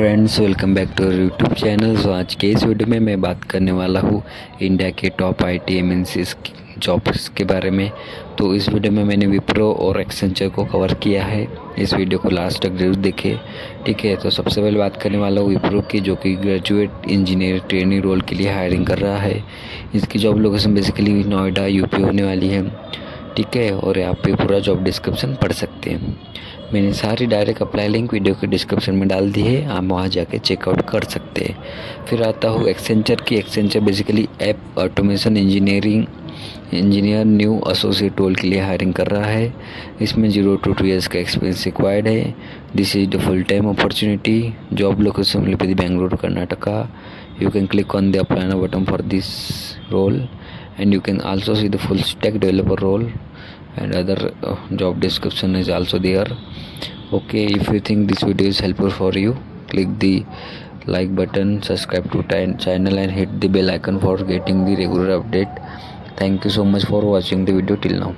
Friends, welcome back to YouTube channel. आज के इस वीडियो में मैं बात करने वाला हूँ इंडिया के टॉप आईटी एमएनसी जॉब्स के बारे में। तो इस वीडियो में मैंने विप्रो और एक्सेंचर को कवर किया है। इस वीडियो को लास्ट तक जरूर देखें, ठीक है। तो सबसे पहले बात करने वाला हूँ विप्रो की, जो कि ग्रेजुएट इंजीनियर ट्रेनी रोल के लिए हायरिंग कर रहा है। इसकी job location basically Noida UP होने वाली है, ठीक है। और यहाँ पे पूरा जॉब डिस्क्रिप्शन पढ़ सकते हैं। मैंने सारी डायरेक्ट अप्लाई लिंक वीडियो के डिस्क्रिप्शन में डाल दी है, आप वहाँ जाके चेकआउट कर सकते हैं। फिर आता हूँ एक्सेंचर की। Accenture basically app automation engineer new associate role के लिए हायरिंग कर रहा है। इसमें 0 to 2 ईयर्स का एक्सपीरियंस रिक्वायर्ड है। This is the full time opportunity. Job location Bengaluru Karnataka. You can click on the apply now button for this role, and you can also see the full stack developer role, and other job description is also there. Okay, if you think this video is helpful for you, click the like button, subscribe to channel and hit the bell icon for getting the regular update. Thank you so much for watching the video till now.